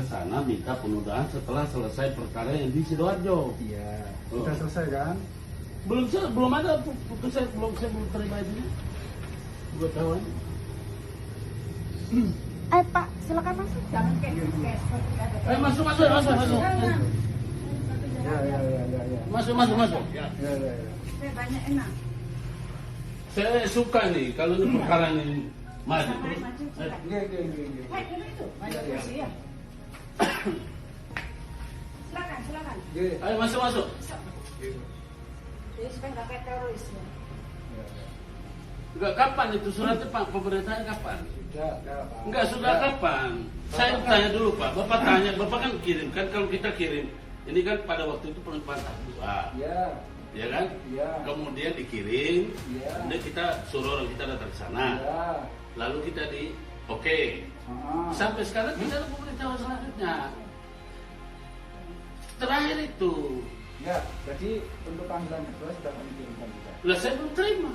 sana minta penundaan setelah selesai perkara yang di Sidoarjo. Iya, sudah selesai kan? Belum ada putusan, saya belum terima itu. 2 tahun. Pak, silakan masuk. Jangan kayak Masuk. Ya. Masuk. Ya. banyak enak. Saya suka nih kalau ini perkara ini maju. Iya. Itu, banyak kursi ya. Silakan. Ayo masuk. Jadi supaya nggak kayak teroris ya. Enggak, kapan itu suratnya Pak? Pemerintahnya kapan? Sudah, Sudah kapan? Saya tanya dulu Pak. Bapak tanya, Bapak kan kirim kan, kalau kita kirim ini kan pada waktu itu penempatan tahap 2. Iya. Ya kan? Iya. Kemudian dikirim, Iya. kemudian kita suruh orang kita datang ke sana. Iya. Lalu kita oke. Sampai sekarang kita ada pemberitahuan selanjutnya. Terakhir itu. Ya, jadi untuk panggilan kedua sudah kami kirimkan juga. Lah saya belum terima.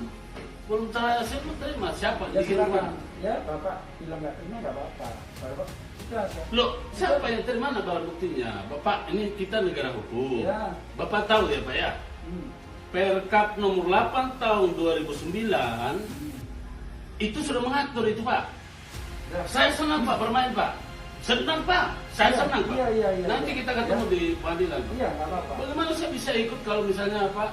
Saya belum terima. Siapa? Ya Dikirimkan. silakan. Ya, Bapak bilang nggak terima nggak apa-apa. Bapak sudah. Loh, siapa yang terima barang buktinya? Bapak, ini kita negara hukum. Ya. Bapak tahu ya Pak ya? Perkap nomor 8 tahun 2009 itu sudah mengatur itu Pak. Ya. Saya senang Pak bermain Pak. Senang Pak. Saya senang Pak. Iya. Nanti kita ketemu di pengadilan Pak. Iya, nggak apa-apa. Bagaimana saya bisa ikut kalau misalnya Pak?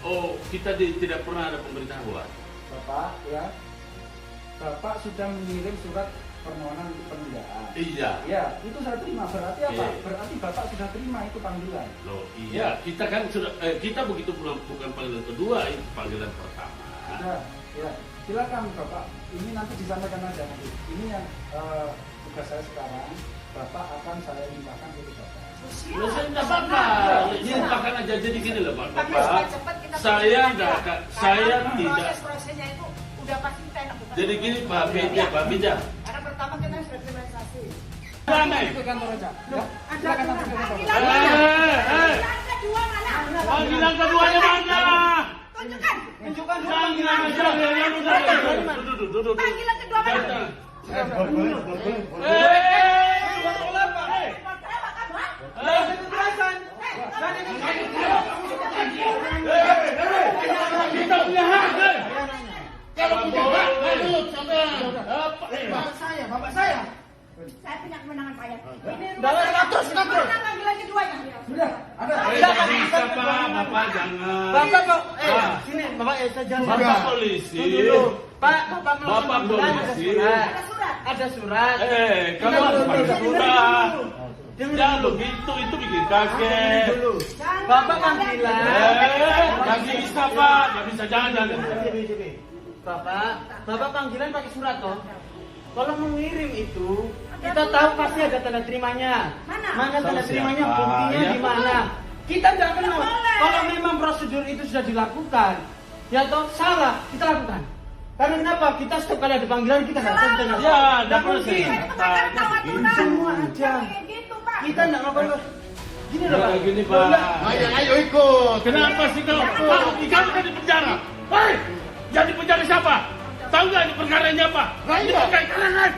Oh, kita tidak pernah ada pemberitahuan. Bapak, ya. Bapak sudah mengirim surat permohonan untuk penundaan. Iya. Ya, itu saya terima. Berarti apa? Iya. Berarti Bapak sudah terima itu panggilan. Loh, iya. Kita kan sudah kita begitu bukan panggilan kedua, itu panggilan pertama. Sudah, ya. Silakan Bapak. Ini nanti disampaikan aja nanti. Ini yang tugas saya sekarang. Bapak akan saya limpahkan ke Bapak. Loh, saya tidak apa-apa. Limpahkan aja jadi gini loh Pak. Bapak, saya tidak. Prosesnya itu udah pasti kita enak. Jadi gini Pak Bija. Karena pertama kita sudah kriminalisasi. Damai. Ke kantor aja. Ya. Ada Silakan nanti ke kantor. kedua mana? Panggilan keduanya mana? Tunjukkan. Panggilan kedua. Duduk. Panggilan kedua mana? Kita punya hak. Kalau punya hak, lanjut sampai. Bapak saya. Saya punya kemenangan Pak ya. Ini Dalam status. mana panggilan keduanya? Sudah, ada. Bisa Pak, Bapak jangan. Bapak kok, sini Bapak saya Bapak polisi. Pak, Bapak polisi. Ada surat. Kamu harus pakai surat. Jangan begitu, itu bikin kaget. Bapak panggilan. Nggak bisa Pak, nggak bisa jangan. Bapak panggilan pakai surat toh. Kalau mengirim itu, kita tahu pasti ada tanda terimanya. Mana tanda terimanya, buktinya di mana? Kita tidak kenal. Kalau memang prosedur itu sudah dilakukan, ya toh salah, kita lakukan. Karena kenapa? Kita setiap kali ada panggilan kita nggak tahu. Ya, tidak mungkin. Semua aja. Kita nggak ngapa-ngapa. Gini loh Pak. Gini Pak. Ayo ikut. Kenapa sih kau? Kamu kan di penjara. Hei, jadi penjara siapa? Tahu nggak ini perkaranya apa? Ini perkara karangan.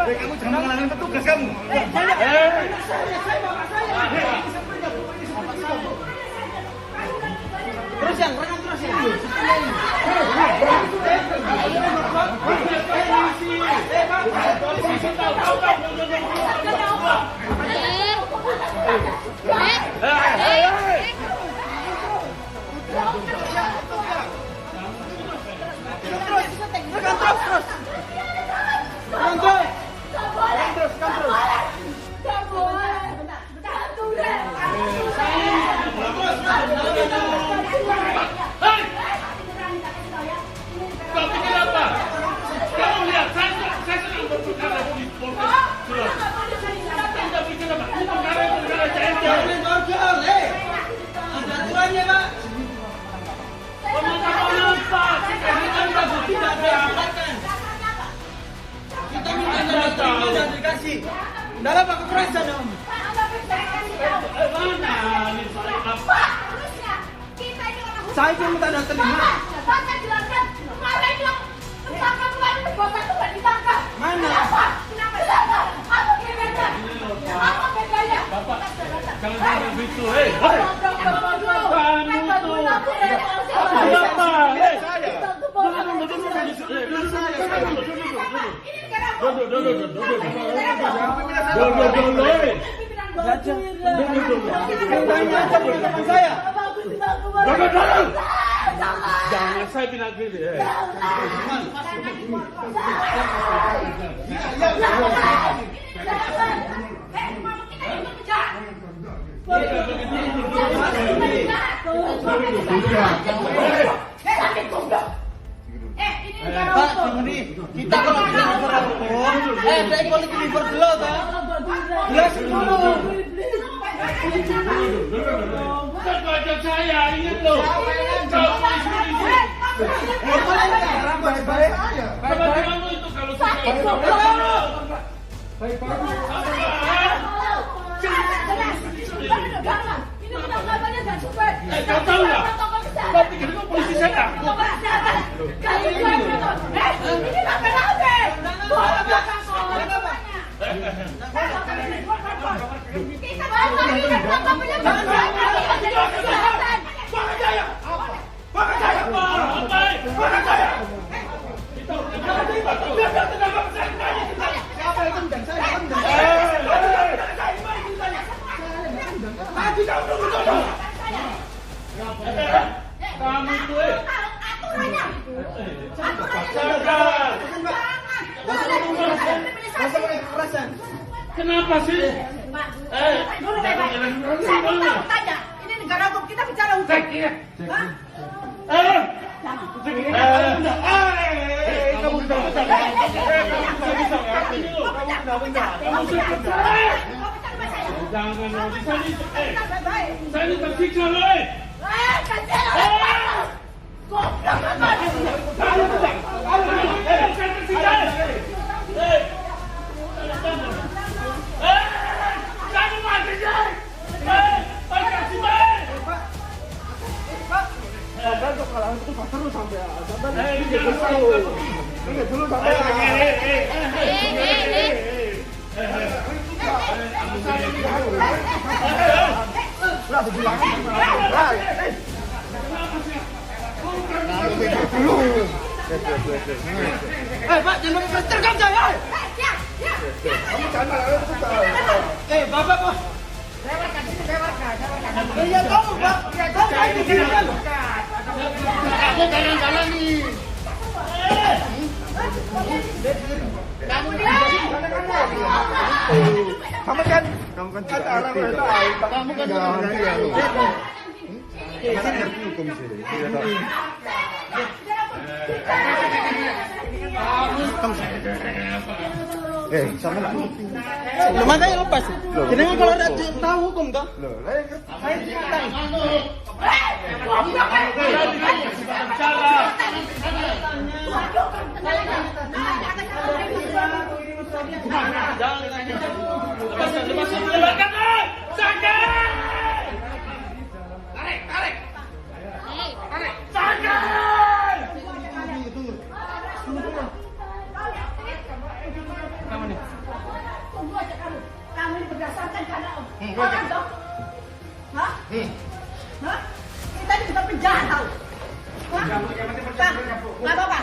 Kamu jangan mengalahkan petugas kamu. Terus yang rekam terus ya. Kau pikir apa? Kau lihat saya sedang berperkara di Polres. Anda pikir apa? Ini perkara CNC. Ada aturannya Pak. Pemakaman apa? Anda tidak diapakan. Kita minta tanda terima dan dikasih. Nggak ada Pak kekerasan Om. Mana ini saya apa? Saya pun minta tanda terima. Baca jelaskan, kemarin yang tersangka kemarin berbosan itu nggak ditangkap. Mana? Kenapa? Jangan begitu, hei. Kamu tuh. Siapa? Hei. Jangan saya bilang gitu ya. Pak, gini, kita kalau bicara soal hukum, saya politik liver dulu, Pak. Jelas dulu. Bukan wajah saya, ingat loh. Kau polisi. Baik-baik aja. Bagaimana itu kalau saya kau tahu nggak? Kau pikir kau polisi saya? Kamu tuh kenapa sih? Dulu baik-baik. Tanya, ini negara hukum, kita bicara hukum. Jangan saya ini tersiksa loh. Pak, jangan pakai plaster kamu saya. Bapak, Pak. Iya tahu, Pak. Tahu saya dikirimkan. Aku kanan-kanan nih. Kamu kan Kamu kan ngerti ya lu. Kamu ngerti hukum sih. Sama lah. Makanya lepas. Jadi kalau ada tahu hukum toh? Saya ceritain. Kamu ini berdasarkan karena orang dong. Hah? Hah? Kita ini bukan penjahat tahu. Hah? Nggak apa-apa.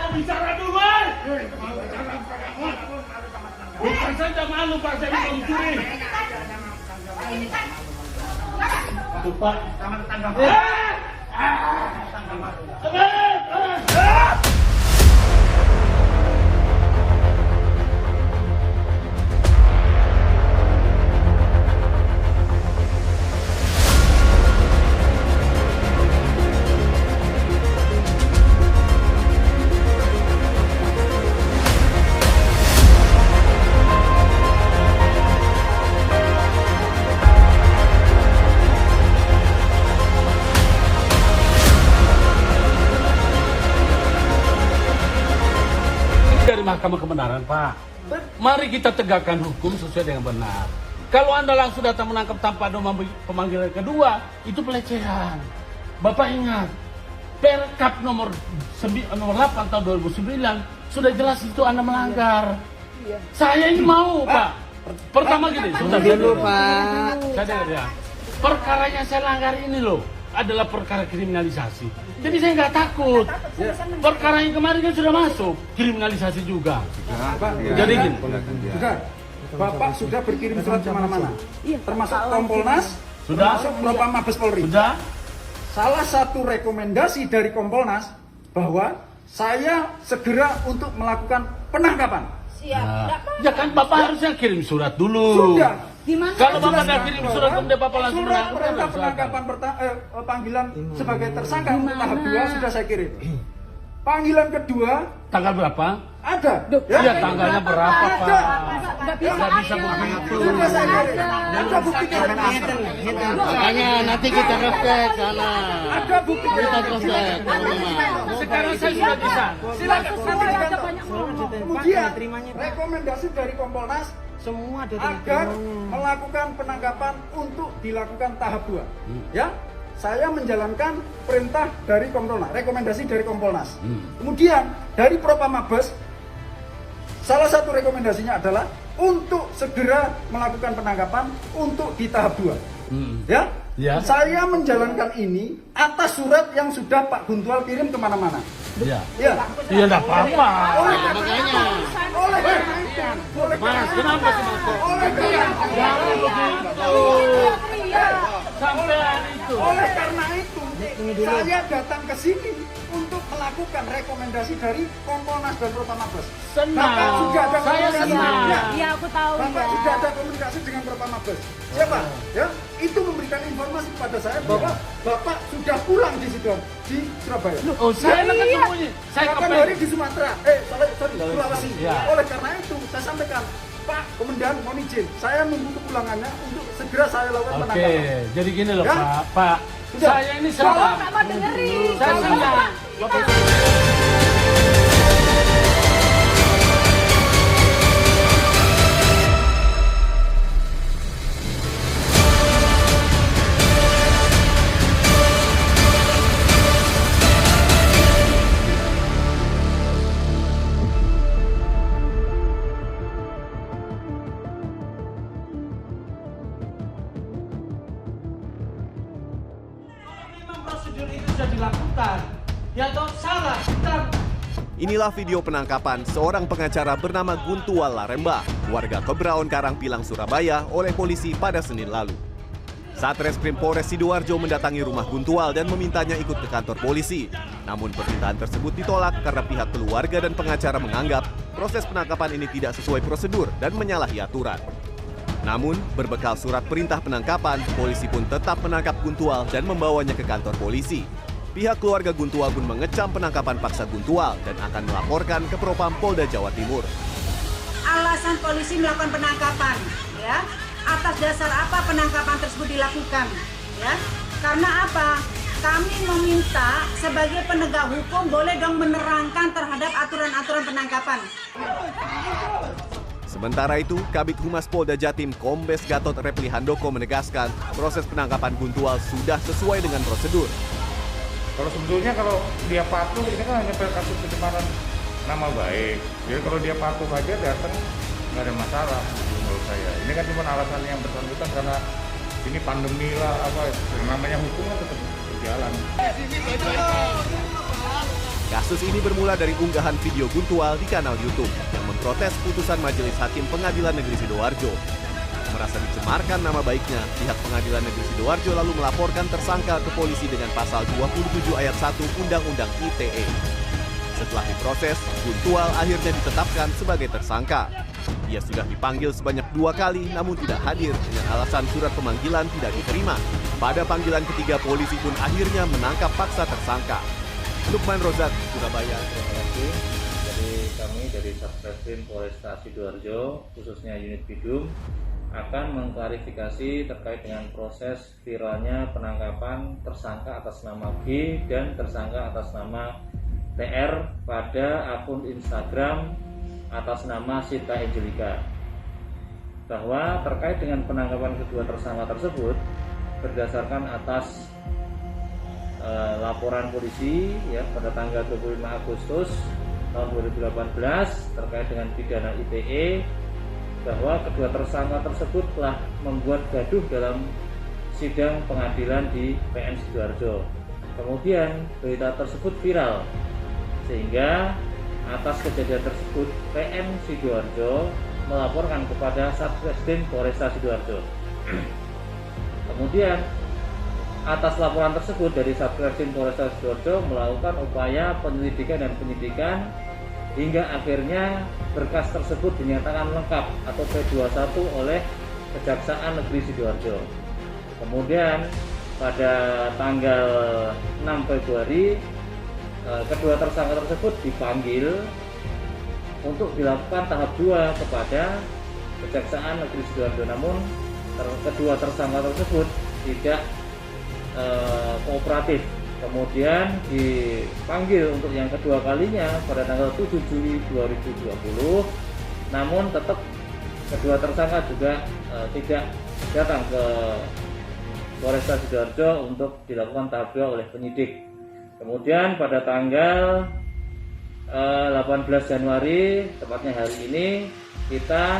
Bicara dulu, bukan saja malu Pak, saya mau mencuri. Aduh Pak, sama tetangga. Dari Mahkamah Kebenaran, Pak. Mari kita tegakkan hukum sesuai dengan benar. Kalau Anda langsung datang menangkap tanpa ada pemanggilan kedua, itu pelecehan. Bapak ingat, Perkap nomor 8 tahun 2009 sudah jelas itu Anda melanggar. Saya ini mau, Pak. Pertama gini, sudah Dulu, Pak. saya dengar ya. Perkara yang saya langgar ini loh adalah perkara kriminalisasi. Jadi saya nggak takut. Perkara yang kemarin kan sudah masuk kriminalisasi juga. Jadi gini. Sudah. Bapak sudah berkirim surat kemana-mana, termasuk Kompolnas, Sudah. termasuk Propam Mabes Polri. Sudah? Salah satu rekomendasi dari Kompolnas bahwa saya segera untuk melakukan penangkapan. Nah, ya kan Bapak harusnya kirim surat dulu. Sudah. Kalau Bapak nggak kirim surat kemudian Bapak langsung Surat menangkap, perintah silakan. penangkapan panggilan sebagai tersangka untuk tahap 2 sudah saya kirim. Panggilan kedua Tanggal berapa? ada. Iya, tanggalnya berapa, Pak? Nggak bisa Nggak bisa begitu. Sudah saya kirim. Ada buktinya. Makanya nanti kita cross-check sana. Ada buktinya. Kita cross-check. Sekarang saya sudah bisa. Silakan. Kemudian Terimanya, Pak. rekomendasi dari Kompolnas Semua ada agar melakukan penangkapan untuk dilakukan tahap 2. Ya, saya menjalankan perintah dari Kompolnas, rekomendasi dari Kompolnas. Kemudian dari Propam Mabes, salah satu rekomendasinya adalah untuk segera melakukan penangkapan untuk di tahap 2. Ya, Ya. saya menjalankan ini atas surat yang sudah Pak Guntual kirim kemana-mana. Iya. Ya, Iya, enggak apa-apa. Makanya. oleh karena itu, Mas, kenapa sih Mas? oleh karena Jangan begitu. Sampean itu. Oleh karena itu, saya datang ke sini untuk melakukan rekomendasi dari Kompolnas dan Propam Mabes. Senang. Bapak sudah ada Saya komunikasi. senang. Ya, Iya, aku tahu Bapak ya. sudah ada komunikasi dengan Propam Mabes. Siapa? Ya, itu memberikan informasi kepada saya bahwa Bapak sudah pulang di situ di Surabaya. Oh, saya kan sembunyi. Saya Kapan hari di Sumatera? Sorry, Sulawesi. Ya. Oleh karena itu, saya sampaikan, Pak Komandan, mohon izin, saya nunggu kepulangannya untuk segera saya lakukan Oke, penangkapan. jadi gini loh Ya? Pak. Pak, Sudah. saya ini Kalau salah. nggak mau dengerin. Saya Kalau senang. Bapak- memang prosedur itu sudah dilakukan. Ya toh salah, kita Inilah video penangkapan seorang pengacara bernama Guntual Laremba, warga Kebraon Karangpilang, Surabaya oleh polisi pada Senin lalu. Satreskrim Polres Sidoarjo mendatangi rumah Guntual dan memintanya ikut ke kantor polisi. Namun permintaan tersebut ditolak karena pihak keluarga dan pengacara menganggap proses penangkapan ini tidak sesuai prosedur dan menyalahi aturan. Namun, berbekal surat perintah penangkapan, polisi pun tetap menangkap Guntual dan membawanya ke kantor polisi. Pihak keluarga Guntual pun mengecam penangkapan paksa Guntual dan akan melaporkan ke Propam Polda Jawa Timur. Alasan polisi melakukan penangkapan, ya. Atas dasar apa penangkapan tersebut dilakukan, ya? Karena apa? Kami meminta sebagai penegak hukum boleh dong menerangkan terhadap aturan-aturan penangkapan. Sementara itu, Kabid Humas Polda Jatim Kombes Gatot Repli Handoko menegaskan proses penangkapan Guntual sudah sesuai dengan prosedur. Kalau sebetulnya kalau dia patuh, ini kan hanya kasus pencemaran nama baik. Jadi kalau dia patuh aja datang nggak ada masalah menurut saya. Ini kan cuma alasan yang bersangkutan karena ini pandemi lah apa namanya hukum kan tetap berjalan. Kasus ini bermula dari unggahan video Guntual di kanal YouTube yang memprotes putusan Majelis Hakim Pengadilan Negeri Sidoarjo. Merasa dicemarkan nama baiknya, pihak Pengadilan Negeri Sidoarjo lalu melaporkan tersangka ke polisi dengan pasal 27 ayat 1 Undang-Undang ITE. Setelah diproses, Guntual akhirnya ditetapkan sebagai tersangka. Ia sudah dipanggil sebanyak 2 kali namun tidak hadir dengan alasan surat pemanggilan tidak diterima. Pada panggilan ketiga, polisi pun akhirnya menangkap paksa tersangka. Lukman Rozak, Surabaya. Terima kasih. Jadi kami dari Satreskrim Polresta Sidoarjo, khususnya unit Bidum, akan mengklarifikasi terkait dengan proses viralnya penangkapan tersangka atas nama G dan tersangka atas nama TR pada akun Instagram atas nama Sita Angelika. bahwa terkait dengan penangkapan kedua tersangka tersebut berdasarkan atas laporan polisi ya pada tanggal 25 Agustus tahun 2018 terkait dengan pidana ITE, bahwa kedua tersangka tersebut telah membuat gaduh dalam sidang pengadilan di PN Sidoarjo. Kemudian berita tersebut viral, sehingga atas kejadian tersebut PN Sidoarjo melaporkan kepada Satreskrim Polresta Sidoarjo. Kemudian atas laporan tersebut dari Satreskrim Polresta Sidoarjo melakukan upaya penyelidikan dan penyidikan hingga akhirnya berkas tersebut dinyatakan lengkap atau P21 oleh Kejaksaan Negeri Sidoarjo. Kemudian pada tanggal 6 Februari kedua tersangka tersebut dipanggil untuk dilakukan tahap 2 kepada Kejaksaan Negeri Sidoarjo. Namun kedua tersangka tersebut tidak kooperatif. Kemudian dipanggil untuk yang kedua kalinya pada tanggal 7 Juli 2020. Namun tetap kedua tersangka juga tidak datang ke Polresta Sidoarjo untuk dilakukan tahap 2 oleh penyidik. Kemudian pada tanggal 18 Januari, tepatnya hari ini, kita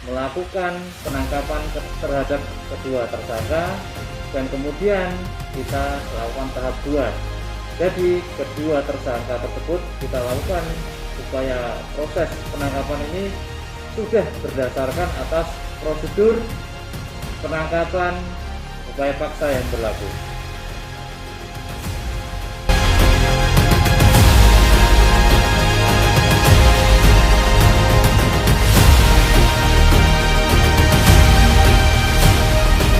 melakukan penangkapan terhadap kedua tersangka dan kemudian kita lakukan tahap 2. Jadi kedua tersangka tersebut kita lakukan upaya proses penangkapan ini sudah berdasarkan atas prosedur penangkapan upaya paksa yang berlaku.